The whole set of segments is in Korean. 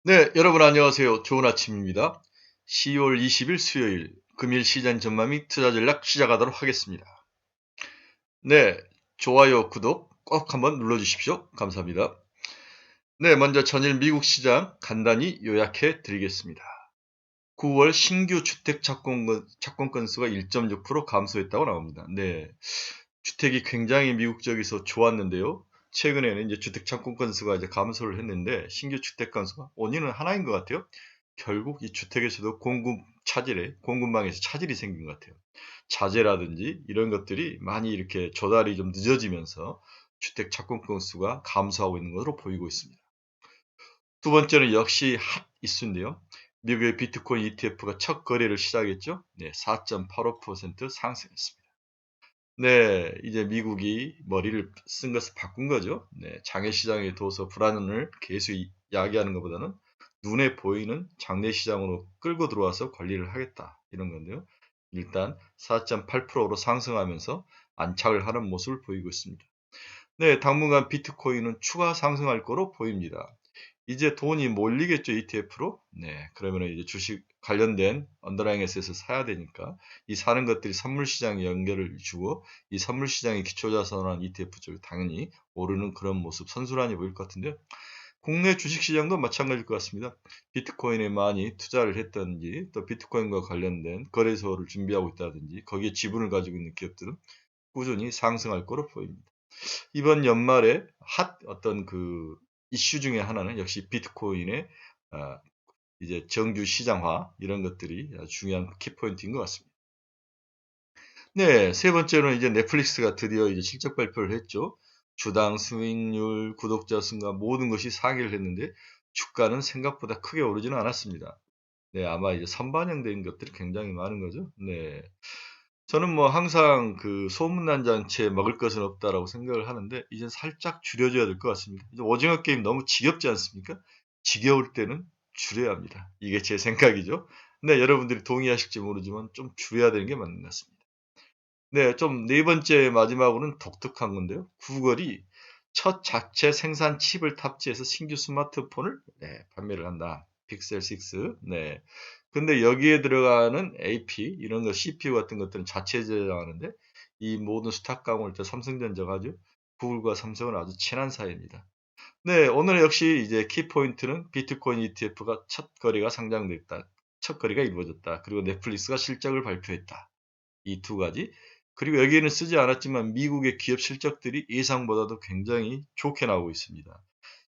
네, 여러분 안녕하세요. 좋은 아침입니다. 10월 20일 수요일 금일 시장 전망 및 투자 전략 시작하도록 하겠습니다. 네, 좋아요, 구독 꼭 한번 눌러주십시오. 감사합니다. 네, 먼저 전일 미국 시장 간단히 요약해 드리겠습니다. 9월 신규 주택 착공 건수가 1.6% 감소했다고 나옵니다. 네, 주택이 굉장히 미국 쪽에서 좋았는데요. 최근에는 이제 주택 착공 건수가 이제 감소를 했는데 신규 주택 건수가 원인은 하나인 것 같아요. 결국 이 주택에서도 공급망에서 차질이 생긴 것 같아요. 자재라든지 이런 것들이 많이 이렇게 조달이 좀 늦어지면서 주택 착공 건수가 감소하고 있는 것으로 보이고 있습니다. 두 번째는 역시 핫 이슈인데요. 미국의 비트코인 ETF가 첫 거래를 시작했죠. 네, 4.85% 상승했습니다. 네, 이제 미국이 머리를 쓴 것을 바꾼 거죠. 네, 장외 시장에 둬서 불안을 계속 야기하는 것보다는 눈에 보이는 장내 시장으로 끌고 들어와서 관리를 하겠다 이런 건데요. 일단 4.8%로 상승하면서 안착을 하는 모습을 보이고 있습니다. 네, 당분간 비트코인은 추가 상승할 거로 보입니다. 이제 돈이 몰리겠죠, ETF로. 네, 그러면 이제 주식 관련된 언더라잉 에셋을 사야 되니까 이 사는 것들이 선물 시장에 연결을 주고 이 선물 시장의 기초자산한 ETF 쪽이 당연히 오르는 그런 모습 선순환이 보일 것 같은데요. 국내 주식 시장도 마찬가지일 것 같습니다. 비트코인에 많이 투자를 했던지 또 비트코인과 관련된 거래소를 준비하고 있다든지 거기에 지분을 가지고 있는 기업들은 꾸준히 상승할 거로 보입니다. 이번 연말에 핫 어떤 그 이슈 중에 하나는 역시 비트코인의 아, 이제 정규 시장화 이런 것들이 중요한 키포인트인 것 같습니다. 네, 세 번째로는 이제 넷플릭스가 드디어 이제 실적 발표를 했죠. 주당 수익률, 구독자 수가 모든 것이 상회를 했는데 주가는 생각보다 크게 오르지는 않았습니다. 네, 아마 이제 선반영된 것들이 굉장히 많은 거죠. 네. 저는 뭐 항상 그 소문난 잔치에 먹을 것은 없다라고 생각을 하는데 이제 살짝 줄여줘야 될 것 같습니다. 이제 오징어 게임 너무 지겹지 않습니까? 지겨울 때는 줄여야 합니다. 이게 제 생각이죠. 네, 여러분들이 동의하실지 모르지만 좀 줄여야 되는 게 맞는 것 같습니다. 네, 좀 네 번째 마지막으로는 독특한 건데요. 구글이 첫 자체 생산 칩을 탑재해서 신규 스마트폰을 판매를 한다. 픽셀 6. 네. 근데 여기에 들어가는 AP 이런 거 CPU 같은 것들은 자체 제작하는데 이 모든 수탁 가공을 또 삼성전자가 하죠. 구글과 삼성은 아주 친한 사이입니다. 네, 오늘 역시 이제 키포인트는 비트코인 ETF가 첫 거래가 상장됐다. 첫 거래가 이루어졌다. 그리고 넷플릭스가 실적을 발표했다. 이 두 가지. 그리고 여기에는 쓰지 않았지만 미국의 기업 실적들이 예상보다도 굉장히 좋게 나오고 있습니다.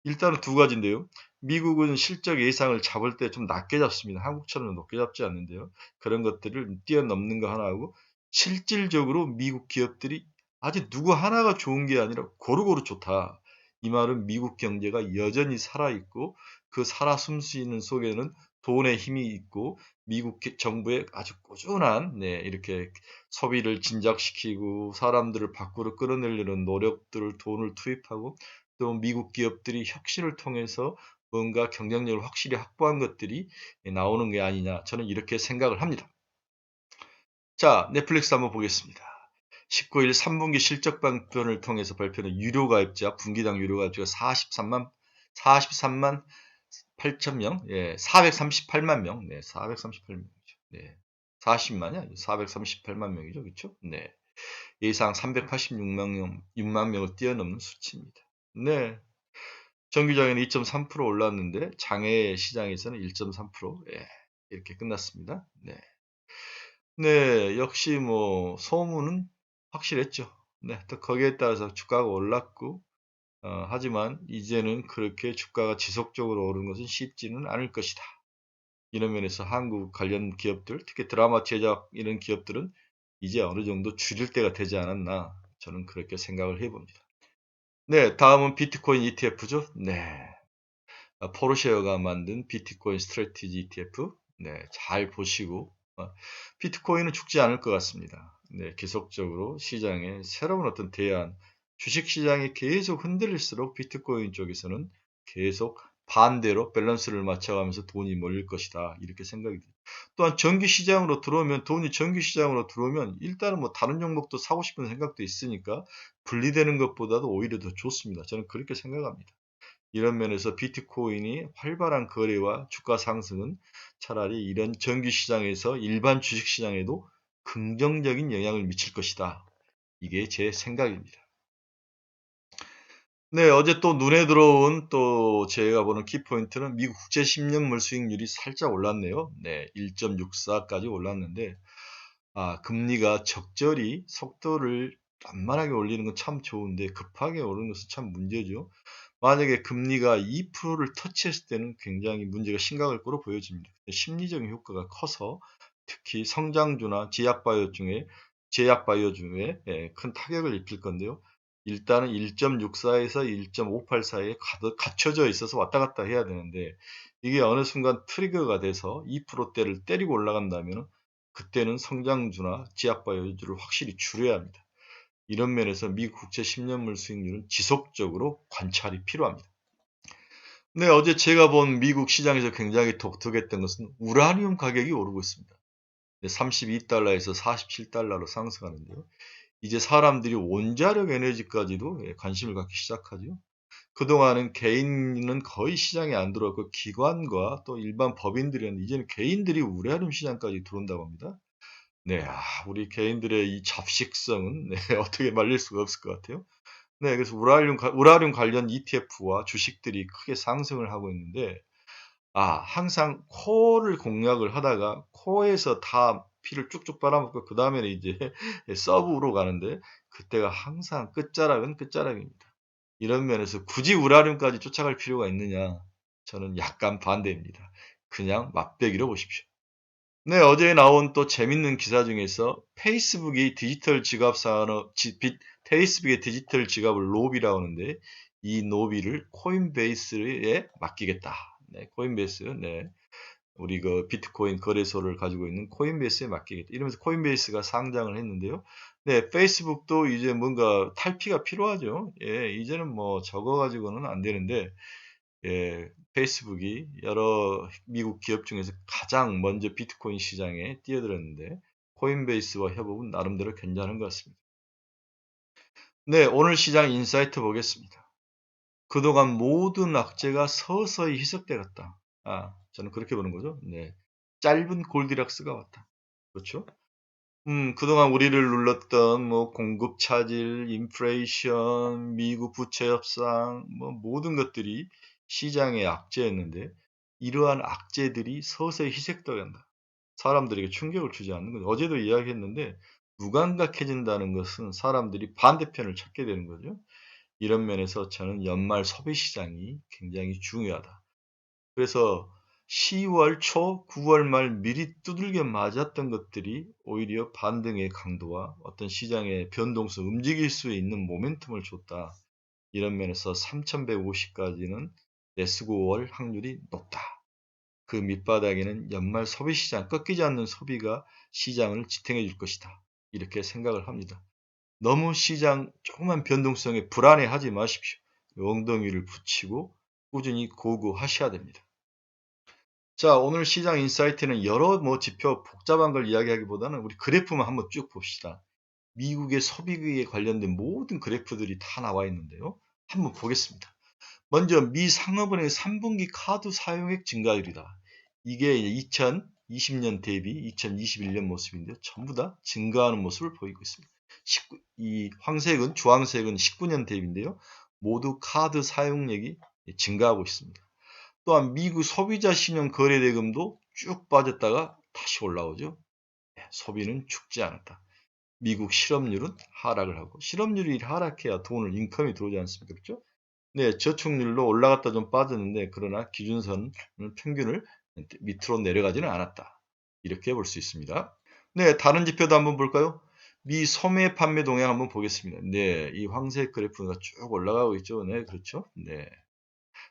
일단은 두 가지인데요. 미국은 실적 예상을 잡을 때 좀 낮게 잡습니다. 한국처럼 높게 잡지 않는데요. 그런 것들을 뛰어넘는 거 하나하고 실질적으로 미국 기업들이 아직 누구 하나가 좋은 게 아니라 고루고루 좋다. 이 말은 미국 경제가 여전히 살아있고 그 살아 숨쉬는 속에는 돈의 힘이 있고 미국 정부의 아주 꾸준한 이렇게 소비를 진작시키고 사람들을 밖으로 끌어내려는 노력들을 돈을 투입하고 또 미국 기업들이 혁신을 통해서 뭔가 경쟁력을 확실히 확보한 것들이 나오는 게 아니냐 저는 이렇게 생각을 합니다. 자, 넷플릭스 한번 보겠습니다. 19일 3분기 실적 발표를 통해서 발표는 유료 가입자, 분기당 유료 가입자가 43만 8천 명, 438만 명, 438명이죠. 40만이 아니죠. 438만 명이죠. 그렇죠? 네. 예상 386만 명을 뛰어넘는 수치입니다. 네. 정규장에는 2.3% 올랐는데 장외 시장에서는 1.3% 이렇게 끝났습니다. 네. 네, 역시 뭐 소문은 확실했죠. 네, 또 거기에 따라서 주가가 올랐고 하지만 이제는 그렇게 주가가 지속적으로 오르는 것은 쉽지는 않을 것이다. 이런 면에서 한국 관련 기업들, 특히 드라마 제작 이런 기업들은 이제 어느 정도 줄일 때가 되지 않았나 저는 그렇게 생각을 해봅니다. 네, 다음은 비트코인 ETF죠. 네, 포르쉐어가 만든 비트코인 스트래티지 ETF. 네, 잘 보시고 비트코인은 죽지 않을 것 같습니다. 네, 계속적으로 시장에 새로운 어떤 대안, 주식 시장이 계속 흔들릴수록 비트코인 쪽에서는 계속 반대로 밸런스를 맞춰가면서 돈이 몰릴 것이다. 이렇게 생각이 듭니다. 또한 정규 시장으로 들어오면 돈이 정규 시장으로 들어오면 일단은 뭐 다른 종목도 사고 싶은 생각도 있으니까 분리되는 것보다도 오히려 더 좋습니다. 저는 그렇게 생각합니다. 이런 면에서 비트코인이 활발한 거래와 주가 상승은 차라리 이런 정규 시장에서 일반 주식 시장에도 긍정적인 영향을 미칠 것이다. 이게 제 생각입니다. 네, 어제 또 눈에 들어온 또 제가 보는 키포인트는 미국 국채 10년물 수익률이 살짝 올랐네요. 네, 1.64까지 올랐는데, 금리가 적절히 속도를缓만하게 올리는 건 참 좋은데 급하게 오르는 것은 참 문제죠. 만약에 금리가 2%를 터치했을 때는 굉장히 문제가 심각할 거로 보여집니다. 심리적인 효과가 커서 특히 성장주나 제약바이오 중에 큰 타격을 입힐 건데요. 일단은 1.64에서 1.58 사이에 갇혀져 있어서 왔다 갔다 해야 되는데 이게 어느 순간 트리거가 돼서 2%대를 때리고 올라간다면 그때는 성장주나 제약바이오주를 확실히 줄여야 합니다. 이런 면에서 미국 국채 10년물 수익률은 지속적으로 관찰이 필요합니다. 네, 어제 제가 본 미국 시장에서 굉장히 독특했던 것은 우라늄 가격이 오르고 있습니다. 32달러에서 47달러로 상승하는데요. 이제 사람들이 원자력 에너지까지도 관심을 갖기 시작하죠. 그동안은 개인은 거의 시장에 안 들어왔고 기관과 또 일반 법인들은 이제는 개인들이 우라늄 시장까지 들어온다고 합니다. 네, 우리 개인들의 이 잡식성은 어떻게 말릴 수가 없을 것 같아요. 네, 그래서 우라늄 관련 ETF와 주식들이 크게 상승을 하고 있는데, 항상 코어를 공략을 하다가 코어에서 다 피를 쭉쭉 빨아먹고 그 다음에는 이제 서브로 가는데 그때가 항상 끝자락은 끝자락입니다. 이런 면에서 굳이 우라늄까지 쫓아갈 필요가 있느냐? 저는 약간 반대입니다. 그냥 맛배기로 보십시오. 네, 어제 나온 또 재밌는 기사 중에서 페이스북의 디지털 지갑을 노비라고 하는데 이 노비를 코인베이스에 맡기겠다. 네, 코인베이스, 네. 우리 그 비트코인 거래소를 가지고 있는 코인베이스에 맡기겠다. 이러면서 코인베이스가 상장을 했는데요. 네, 페이스북도 이제 뭔가 탈피가 필요하죠. 예, 이제는 뭐 저거 가지고는 안 되는데 페이스북이 여러 미국 기업 중에서 가장 먼저 비트코인 시장에 뛰어들었는데 코인베이스와 협업은 나름대로 괜찮은 것 같습니다. 네, 오늘 시장 인사이트 보겠습니다. 그동안 모든 악재가 서서히 희석돼 갔다. 저는 그렇게 보는 거죠. 네, 짧은 골디락스가 왔다. 그렇죠? 그동안 우리를 눌렀던 뭐 공급 차질, 인플레이션, 미국 부채 협상, 뭐 모든 것들이 시장의 악재였는데 이러한 악재들이 서서히 희색되어 간다. 사람들에게 충격을 주지 않는 거죠. 어제도 이야기했는데 무감각해진다는 것은 사람들이 반대편을 찾게 되는 거죠. 이런 면에서 저는 연말 소비 시장이 굉장히 중요하다. 그래서 10월 초, 9월 말 미리 두들겨 맞았던 것들이 오히려 반등의 강도와 어떤 시장의 변동성, 움직일 수 있는 모멘텀을 줬다. 이런 면에서 3150까지는 내수고 월 확률이 높다. 그 밑바닥에는 연말 소비 시장, 꺾이지 않는 소비가 시장을 지탱해 줄 것이다. 이렇게 생각을 합니다. 너무 시장 조그만 변동성에 불안해하지 마십시오. 엉덩이를 붙이고 꾸준히 고구하셔야 됩니다. 자, 오늘 시장 인사이트는 여러 지표 복잡한 걸 이야기하기보다는 우리 그래프만 한번 쭉 봅시다. 미국의 소비에 관련된 모든 그래프들이 다 나와 있는데요. 한번 보겠습니다. 먼저 미 상업은행 3분기 카드 사용액 증가율이다. 이게 2020년 대비 2021년 모습인데요. 전부 다 증가하는 모습을 보이고 있습니다. 이 황색은 주황색은 19년 대비인데요. 모두 카드 사용액이 증가하고 있습니다. 또한 미국 소비자 신용 거래 대금도 쭉 빠졌다가 다시 올라오죠. 소비는 죽지 않았다. 미국 실업률은 하락을 하고 실업률이 하락해야 돈을 인컴이 들어오지 않습니까? 그렇죠? 네, 저축률도 올라갔다 좀 빠졌는데 그러나 기준선 평균을 밑으로 내려가지는 않았다. 이렇게 볼 수 있습니다. 네, 다른 지표도 한번 볼까요? 미 소매 판매 동향 한번 보겠습니다. 네, 이 황색 그래프가 쭉 올라가고 있죠. 네, 그렇죠. 네.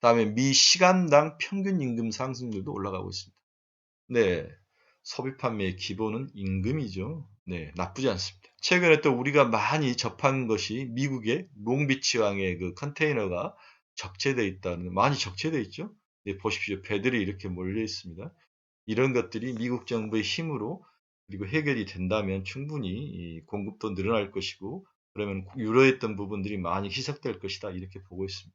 다음에 미 시간당 평균 임금 상승률도 올라가고 있습니다. 네, 소비 판매의 기본은 임금이죠. 네, 나쁘지 않습니다. 최근에 또 우리가 많이 접한 것이 미국의 롱비치항의 그 컨테이너가 적체되어 있다는, 많이 적체되어 있죠. 네, 보십시오. 배들이 이렇게 몰려 있습니다. 이런 것들이 미국 정부의 힘으로 그리고 해결이 된다면 충분히 이 공급도 늘어날 것이고 그러면 유로했던 부분들이 많이 희석될 것이다. 이렇게 보고 있습니다.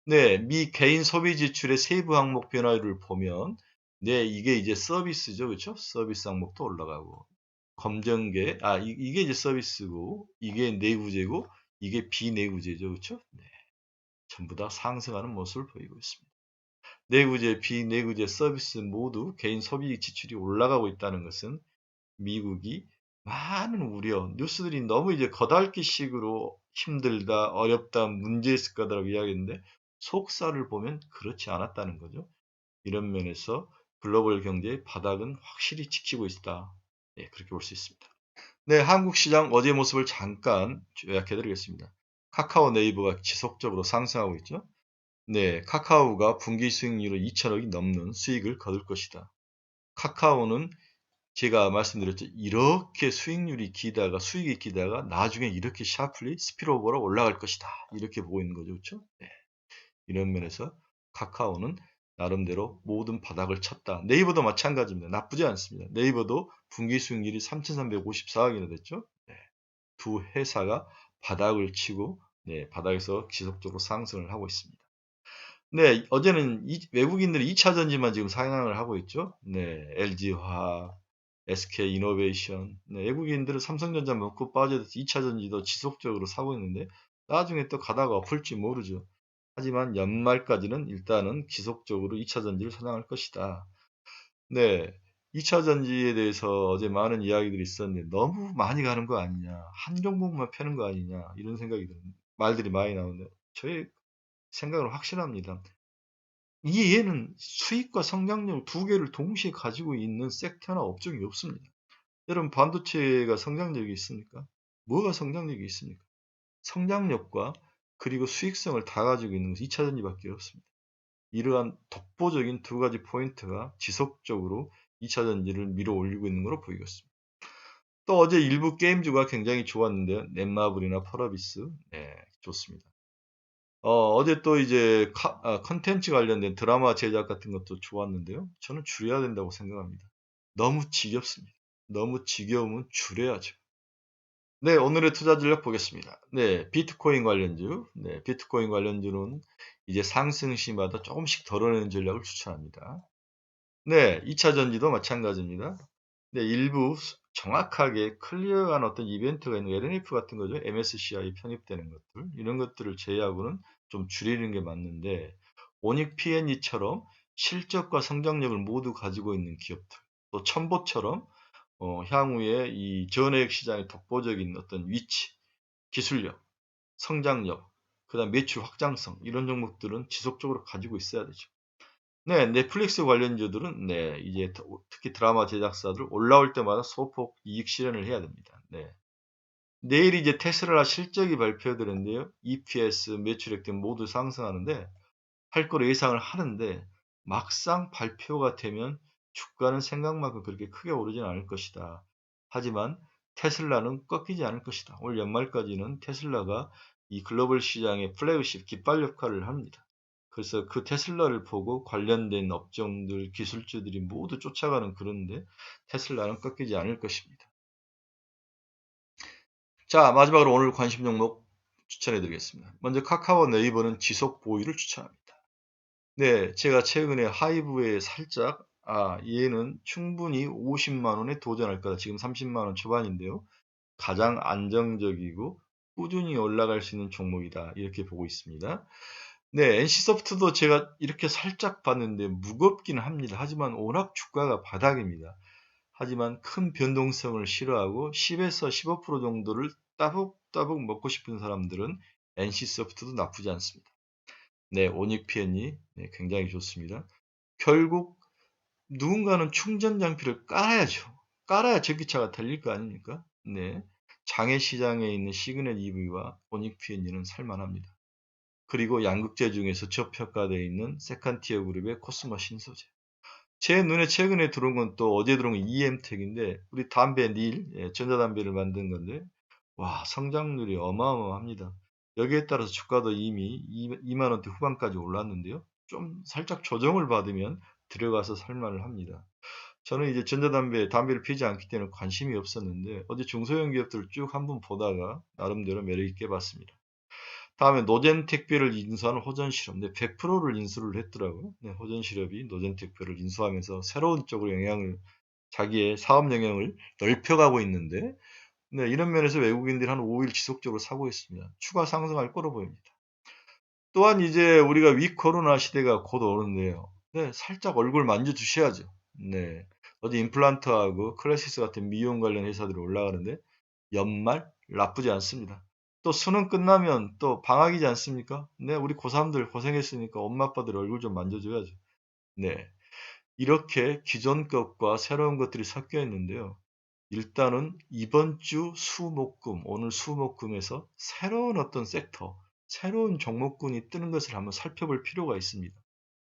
네, 미 개인 소비 지출의 세부 항목 변화를 보면, 네, 이게 이제 서비스죠, 그렇죠? 서비스 항목도 올라가고, 검정계, 이게 이제 서비스고, 이게 내구재고, 이게 비내구재죠, 그렇죠? 네, 전부 다 상승하는 모습을 보이고 있습니다. 내구재, 비내구재 서비스 모두 개인 소비 지출이 올라가고 있다는 것은 미국이 많은 우려, 뉴스들이 너무 이제 거달기식으로 힘들다, 어렵다, 문제 있을 거다라고 이야기했는데 속사를 보면 그렇지 않았다는 거죠. 이런 면에서 글로벌 경제의 바닥은 확실히 지키고 있다. 예, 그렇게 볼 수 있습니다. 네, 한국 시장 어제 모습을 잠깐 요약해 드리겠습니다. 카카오 네이버가 지속적으로 상승하고 있죠. 네, 카카오가 분기 수익률로 2천억이 넘는 수익을 거둘 것이다. 카카오는 제가 말씀드렸죠. 이렇게 수익이 기다가 나중에 이렇게 샤플리 스피드오버로 올라갈 것이다. 이렇게 보고 있는 거죠. 그렇죠? 네. 이런 면에서 카카오는 나름대로 모든 바닥을 쳤다. 네이버도 마찬가지입니다. 나쁘지 않습니다. 네이버도 분기 수익률이 3,354억이나 됐죠. 네. 두 회사가 바닥을 치고 네, 바닥에서 지속적으로 상승을 하고 있습니다. 네, 어제는 외국인들이 2차 전지만 지금 상향을 하고 있죠. 네, LG화학, SK이노베이션, 네, 외국인들은 삼성전자 먹고 빠져서 2차 전지도 지속적으로 사고 있는데 나중에 또 가다가 엎을지 모르죠. 하지만 연말까지는 일단은 지속적으로 2차 전지를 선양할 것이다. 네, 2차 전지에 대해서 어제 많은 이야기들이 있었는데 너무 많이 가는 거 아니냐, 한 종목만 패는 거 아니냐 이런 생각이 드는 말들이 많이 나오는데 저의 생각은 확실합니다. 이에는 수익과 성장력 두 개를 동시에 가지고 있는 섹터나 업종이 없습니다. 여러분 반도체가 성장력이 있습니까? 뭐가 성장력이 있습니까? 성장력과 그리고 수익성을 다 가지고 있는 것이 2차 전지밖에 없습니다. 이러한 독보적인 두 가지 포인트가 지속적으로 2차 전지를 밀어 올리고 있는 것으로 보이겠습니다. 또 어제 일부 게임주가 굉장히 좋았는데요. 넷마블이나 펄어비스, 네, 좋습니다. 어제 또 이제 컨텐츠 관련된 드라마 제작 같은 것도 좋았는데요. 저는 줄여야 된다고 생각합니다. 너무 지겹습니다. 너무 지겨우면 줄여야죠. 네, 오늘의 투자 전략 보겠습니다. 네, 비트코인 관련주. 네, 비트코인 관련주는 이제 상승 시마다 조금씩 덜어내는 전략을 추천합니다. 네, 2차 전지도 마찬가지입니다. 네, 일부 정확하게 클리어한 어떤 이벤트가 있는 LNF 같은 거죠. MSCI 편입되는 것들. 이런 것들을 제외하고는 좀 줄이는 게 맞는데, 오닉 P&G처럼 실적과 성장력을 모두 가지고 있는 기업들, 또 첨보처럼 향후에 이 전해액 시장의 독보적인 어떤 위치, 기술력, 성장력, 그다음 매출 확장성 이런 종목들은 지속적으로 가지고 있어야 되죠. 네, 넷플릭스 관련주들은 네, 이제 특히 드라마 제작사들 올라올 때마다 소폭 이익 실현을 해야 됩니다. 네. 내일 이제 테슬라 실적이 발표되는데요. EPS, 매출액 등 모두 상승하는데 할 거로 예상을 하는데 막상 발표가 되면 주가는 생각만큼 그렇게 크게 오르지는 않을 것이다. 하지만 테슬라는 꺾이지 않을 것이다. 올 연말까지는 테슬라가 이 글로벌 시장의 플래그십 깃발 역할을 합니다. 그래서 그 테슬라를 보고 관련된 업종들, 기술주들이 모두 쫓아가는 그런데 테슬라는 꺾이지 않을 것입니다. 자, 마지막으로 오늘 관심 종목 추천해 드리겠습니다. 먼저 카카오 네이버는 지속 보유를 추천합니다. 네, 제가 최근에 하이브에 살짝, 얘는 충분히 50만 원에 도전할 거다. 지금 30만 원 초반인데요. 가장 안정적이고 꾸준히 올라갈 수 있는 종목이다. 이렇게 보고 있습니다. 네, NC소프트도 제가 이렇게 살짝 봤는데 무겁기는 합니다. 하지만 워낙 주가가 바닥입니다. 하지만 큰 변동성을 싫어하고 10에서 15% 정도를 따복따복 먹고 싶은 사람들은 NC소프트도 나쁘지 않습니다. 네, 오닉피엔이 네, 굉장히 좋습니다. 결국 누군가는 충전 장피를 깔아야죠. 깔아야 전기차가 달릴 거 아닙니까? 네, 장외 시장에 있는 시그넷 EV와 오닉피엔이는 살만합니다. 그리고 양극재 중에서 저평가되어 있는 세컨티어 그룹의 코스모 신소재. 제 눈에 최근에 들어온 건 또 어제 들어온 건 EM텍인데 우리 담배 닐, 전자담배를 만든 건데 와 성장률이 어마어마합니다. 여기에 따라서 주가도 이미 2만 원대 후반까지 올랐는데요. 좀 살짝 조정을 받으면 들어가서 살만을 합니다. 저는 이제 담배를 피지 않기 때문에 관심이 없었는데 어제 중소형 기업들을 쭉 한번 보다가 나름대로 매력 있게 봤습니다. 다음에 노젠택배를 인수하는 호전실업. 네, 100%를 인수를 했더라고요. 네, 호전실업이 노젠택배를 인수하면서 새로운 쪽으로 자기의 사업 영향을 넓혀가고 있는데, 네, 이런 면에서 외국인들이 한 5일 지속적으로 사고 있습니다. 추가 상승할 거로 보입니다. 또한 이제 우리가 위코로나 시대가 곧 오는데요. 네, 살짝 얼굴 만져주셔야죠. 네, 어디 임플란트하고 클래시스 같은 미용 관련 회사들이 올라가는데 연말 나쁘지 않습니다. 또 수능 끝나면 또 방학이지 않습니까? 네, 우리 고3들 고생했으니까 엄마 아빠들 얼굴 좀 만져줘야죠. 네, 이렇게 기존 것과 새로운 것들이 섞여 있는데요. 일단은 이번 주 수목금, 오늘 수목금에서 새로운 어떤 섹터, 새로운 종목군이 뜨는 것을 한번 살펴볼 필요가 있습니다.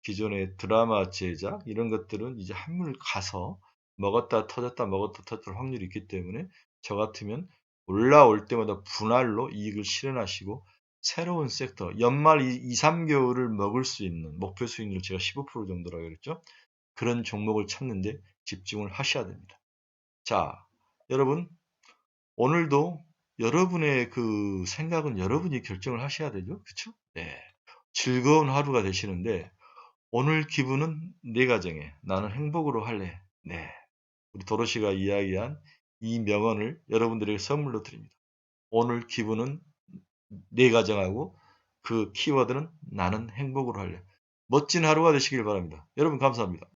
기존의 드라마 제작 이런 것들은 이제 한물 가서 먹었다 터졌다 먹었다 터질 확률이 있기 때문에 저 같으면 올라올 때마다 분할로 이익을 실현하시고 새로운 섹터, 연말 2, 3개월을 먹을 수 있는 목표 수익률 제가 15% 정도라고 그랬죠. 그런 종목을 찾는데 집중을 하셔야 됩니다. 자, 여러분, 오늘도 여러분의 그 생각은 여러분이 결정을 하셔야 되죠. 그쵸? 네. 즐거운 하루가 되시는데, 오늘 기분은 내 가정에 나는 행복으로 할래. 네. 우리 도로시가 이야기한 이 명언을 여러분들에게 선물로 드립니다. 오늘 기분은 내 가정하고 그 키워드는 나는 행복으로 할래. 멋진 하루가 되시길 바랍니다. 여러분 감사합니다.